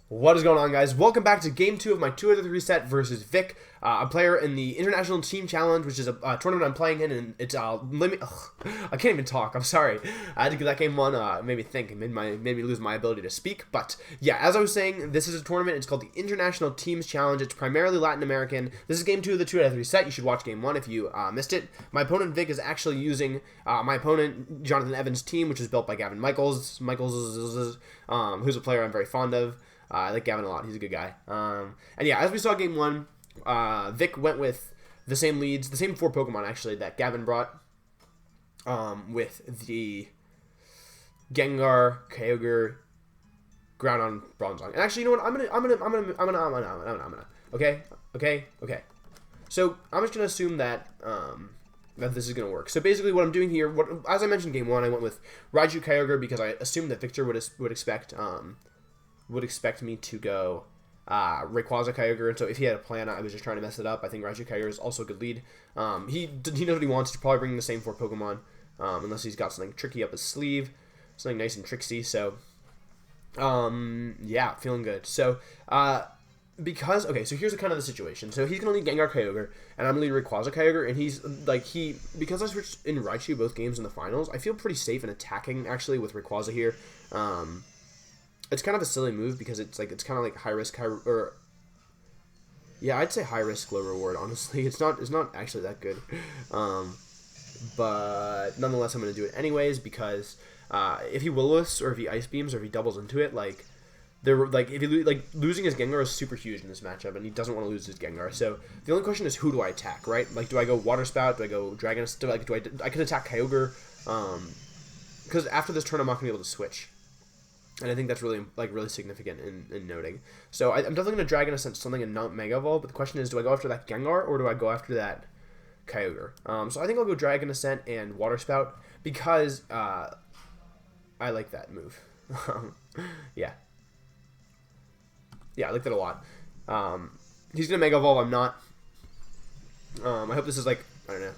What is going on, guys? Welcome back to Game 2 of my 2 out of 3 set versus Vic, a player in the International Team Challenge, which is a tournament I'm playing in, and it's limit. I can't even talk. I'm sorry. I had to get that game one. Made me think. It made me lose my ability to speak. But yeah, as I was saying, this is a tournament. It's called the International Teams Challenge. It's primarily Latin American. This is Game 2 of the 2 out of 3 set. You should watch Game 1 if you missed it. My opponent Vic is actually using my opponent Jonathan Evans' team, which is built by Gavin Michaels. Who's a player I'm very fond of. I like Gavin a lot. He's a good guy. And yeah, as we saw Game 1, Vic went with the same leads, the same 4 Pokemon, actually, that Gavin brought, with the Gengar, Kyogre, Groudon, Bronzong. And actually, you know what? I'm gonna. Okay. So, I'm just gonna assume that, that this is going to work. So basically what I'm doing here, as I mentioned Game 1, I went with Raichu Kyogre because I assumed that Victor would expect me to go Rayquaza Kyogre, and so if he had a plan, I was just trying to mess it up. I think Raichu Kyogre is also a good lead. He knows what he wants. He's probably bringing the same 4 Pokemon, unless he's got something tricky up his sleeve, something nice and tricksy. So, yeah, feeling good. So, so here's kind of the situation. So he's gonna lead Gengar Kyogre, and I'm gonna lead Rayquaza Kyogre, and he's like because I switched in Raichu both games in the finals, I feel pretty safe in attacking actually with Rayquaza here. It's kind of a silly move because it's kind of like high risk, I'd say high risk, low reward. Honestly, it's not actually that good, but nonetheless, I'm gonna do it anyways because if he Will-O-Wisps or if he Ice Beams or if he doubles into it, losing his Gengar is super huge in this matchup, and he doesn't want to lose his Gengar. So the only question is, who do I attack, right? Like, do I go Water Spout? Do I go Dragon? I could attack Kyogre, because after this turn I'm not gonna be able to switch. And I think that's really significant in noting. So I'm definitely going to Dragon Ascent something and not Mega Evolve, but the question is, do I go after that Gengar or do I go after that Kyogre? So I think I'll go Dragon Ascent and Water Spout because I like that move. Yeah, I like that a lot. He's going to Mega Evolve, I'm not. I hope this is I don't know,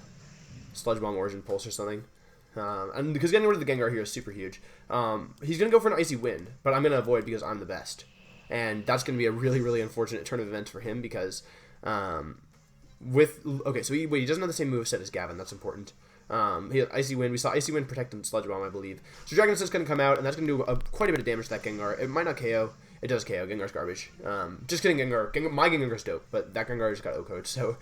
Sludge Bomb, Origin Pulse or something. And because getting rid of the Gengar here is super huge. He's going to go for an Icy Wind, but I'm going to avoid because I'm the best. And that's going to be a really, really unfortunate turn of events for him because, so he doesn't have the same moveset as Gavin. That's important. He has Icy Wind. We saw Icy Wind protect and Sludge Bomb, I believe. So Dragon Ascent's going to come out, and that's going to do quite a bit of damage to that Gengar. It might not KO. It does KO. Gengar's garbage. Just kidding, Gengar. My Gengar's dope, but that Gengar just got O-Code. So,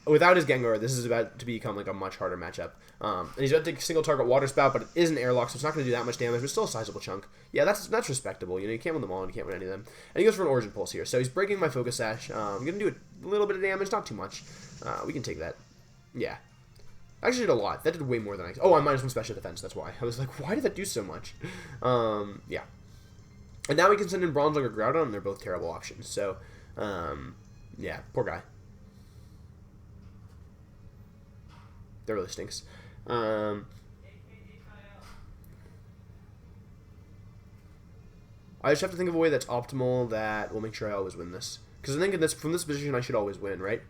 without his Gengar, this is about to become a much harder matchup. And he's about to take single target Water Spout, but it is an Airlock, so it's not going to do that much damage, but still a sizable chunk. Yeah, that's respectable. You know, you can't win them all, and you can't win any of them. And he goes for an Origin Pulse here. So he's breaking my Focus Sash. I'm going to do a little bit of damage, not too much. We can take that. Yeah. Actually did a lot. That did way more than I... Oh, I'm -1 special defense, that's why. I was like, why did that do so much? Yeah. And now we can send in Bronzong or Groudon, and they're both terrible options. So, yeah, poor guy. That really stinks. I just have to think of a way that's optimal that will make sure I always win this. Because I think from this position, I should always win, right?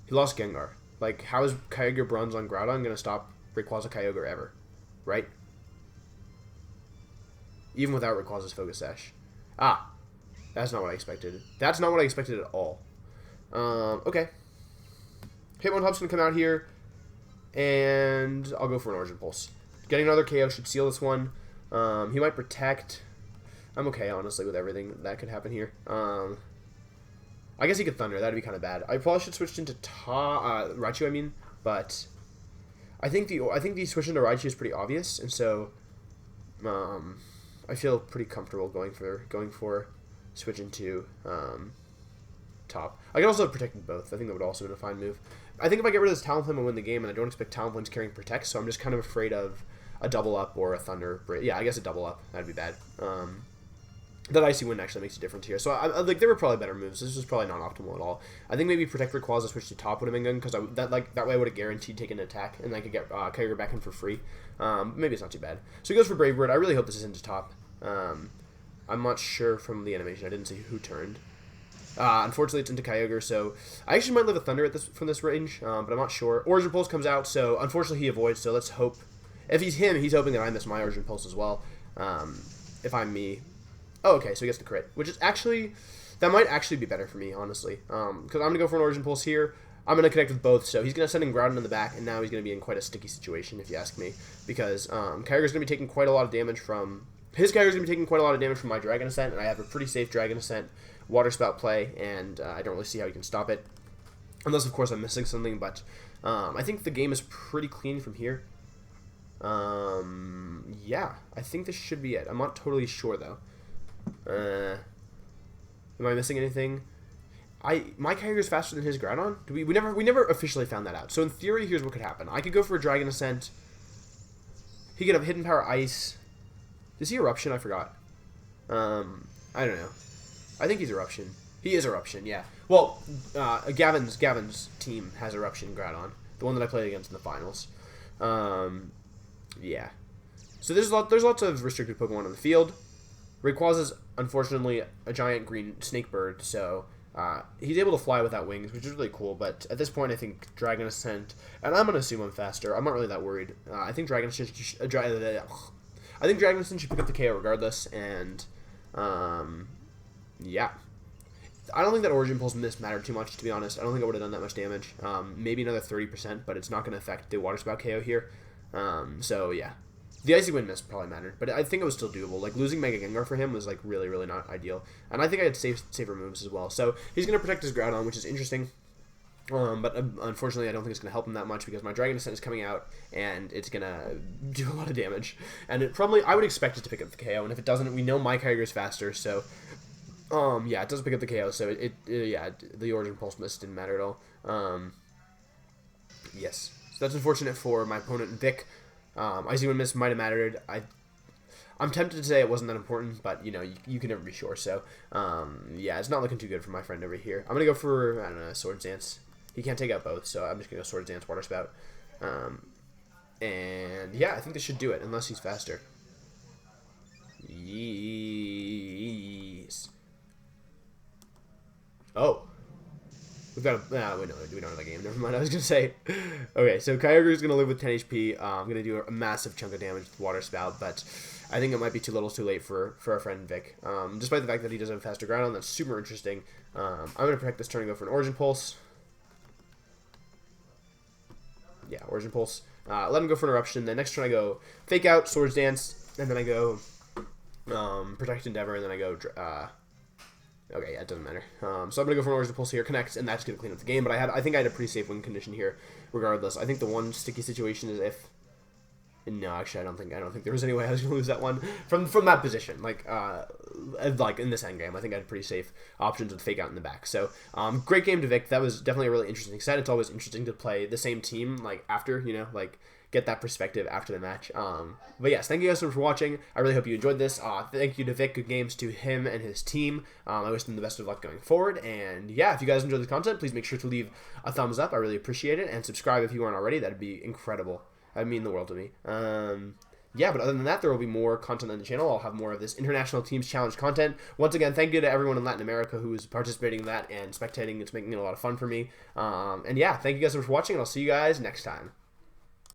He lost Gengar. Like, how is Kyogre, Bronzong, Groudon going to stop Rayquaza Kyogre ever? Right? Even without Rayquaza's Focus Sash. Ah, that's not what I expected. That's not what I expected at all. Okay. Hitmonhop's going to come out here, and I'll go for an Origin Pulse. Getting another KO should seal this one. He might protect. I'm okay, honestly, with everything that could happen here. I guess he could Thunder. That'd be kind of bad. I probably should switch into Raichu, I mean, but I think the switch into Raichu is pretty obvious, and so I feel pretty comfortable going for switching to top. I could also have protected both. I think that would also be a fine move. I think if I get rid of this Talonflame and win the game, and I don't expect Talonflame's carrying Protect, so I'm just kind of afraid of a double up or a Thunder. Yeah, I guess a double up. That'd be bad. That Icy Wind actually makes a difference here. So, there were probably better moves. This was probably not optimal at all. I think maybe Protect Rayquaza switch to top would have been good, because that way I would have guaranteed taking an attack, and I could get Kyogre back in for free. Maybe it's not too bad. So he goes for Brave Bird. I really hope this is into top. I'm not sure from the animation. I didn't see who turned. Unfortunately, it's into Kyogre, so I actually might live a Thunder from this range, but I'm not sure. Origin Pulse comes out, so unfortunately he avoids, so let's hope. If he's him, he's hoping that I miss my Origin Pulse as well. If I'm me, Oh, okay, so he gets the crit, which is actually, that might actually be better for me, honestly. Because I'm going to go for an Origin Pulse here. I'm going to connect with both, so he's going to send in Groudon in the back, and now he's going to be in quite a sticky situation, if you ask me. Because Kyogre's going to be taking quite a lot of damage from... His Kyogre's going to be taking quite a lot of damage from my Dragon Ascent, and I have a pretty safe Dragon Ascent Water Spout play, and I don't really see how he can stop it. Unless, of course, I'm missing something, but I think the game is pretty clean from here. Yeah, I think this should be it. I'm not totally sure, though. Am I missing anything? My Kyogre is faster than his Groudon? We never officially found that out. So in theory, here's what could happen. I could go for a Dragon Ascent. He could have Hidden Power Ice. Is he Eruption? I forgot. I don't know. I think he's Eruption. He is Eruption, yeah. Well, Gavin's team has Eruption Groudon. The one that I played against in the finals. Yeah. So there's lots of restricted Pokemon on the field. Rayquaza is unfortunately a giant green snake bird, so he's able to fly without wings, which is really cool. But at this point, I think Dragon Ascent, and I'm gonna assume I'm faster. I'm not really that worried. I think Dragon Ascent should pick up the KO regardless, and yeah. I don't think that Origin Pulse miss mattered too much, to be honest. I don't think I would have done that much damage. Maybe another 30%, but it's not going to affect the Water Spout KO here. So yeah. The Icy Wind miss probably mattered, but I think it was still doable. Like, losing Mega Gengar for him was, like, really, really not ideal. And I think I had safer moves as well. So, he's going to protect his Groudon, which is interesting. But unfortunately, I don't think it's going to help him that much because my Dragon Ascent is coming out, and it's going to do a lot of damage. And it probably, I would expect it to pick up the KO, and if it doesn't, we know my Kyogre is faster, so... yeah, it doesn't pick up the KO, so yeah, the Origin Pulse miss didn't matter at all. Yes. So that's unfortunate for my opponent, Vic. Icy Wind miss might have mattered. I'm tempted to say it wasn't that important, but, you know, you can never be sure. So, yeah, it's not looking too good for my friend over here. I'm going to go for, I don't know, Swords Dance. He can't take out both, so I'm just going to go Swords Dance, Water Spout. And, yeah, I think this should do it, unless he's faster. Yes. Oh. We've got a... we don't have a game. Never mind, I was going to say. Okay, so Kyogre is going to live with 10 HP. I'm going to do a massive chunk of damage with Water Spout, but I think it might be too little too late for our friend Vic. Despite the fact that he does have a faster Groudon, that's super interesting. I'm going to protect this turn and go for an Origin Pulse. Yeah, Origin Pulse. Let him go for an Eruption. Then next turn I go Fake Out, Swords Dance, and then I go Protect Endeavor, and then I go... okay, yeah, it doesn't matter. So I'm gonna go for an Origin Pulse here, connect, and that's gonna clean up the game. But I think I had a pretty safe win condition here, regardless. I think the one sticky situation is if. No, actually, I don't think there was any way I was gonna lose that one from that position. Like in this end game, I think I had pretty safe options with Fake Out in the back. So great game to Vic. That was definitely a really interesting set. It's always interesting to play the same team like after, you know, like get that perspective after the match. But yes, thank you guys so much for watching. I really hope you enjoyed this. Thank you to Vic. Good games to him and his team. I wish them the best of luck going forward. And yeah, if you guys enjoyed the content, please make sure to leave a thumbs up. I really appreciate it. And subscribe if you aren't already. That'd be incredible. That'd mean the world to me. Yeah, but other than that, there will be more content on the channel. I'll have more of this International Teams Challenge content. Once again, thank you to everyone in Latin America who is participating in that and spectating. It's making it a lot of fun for me. And yeah, thank you guys so much for watching, and I'll see you guys next time.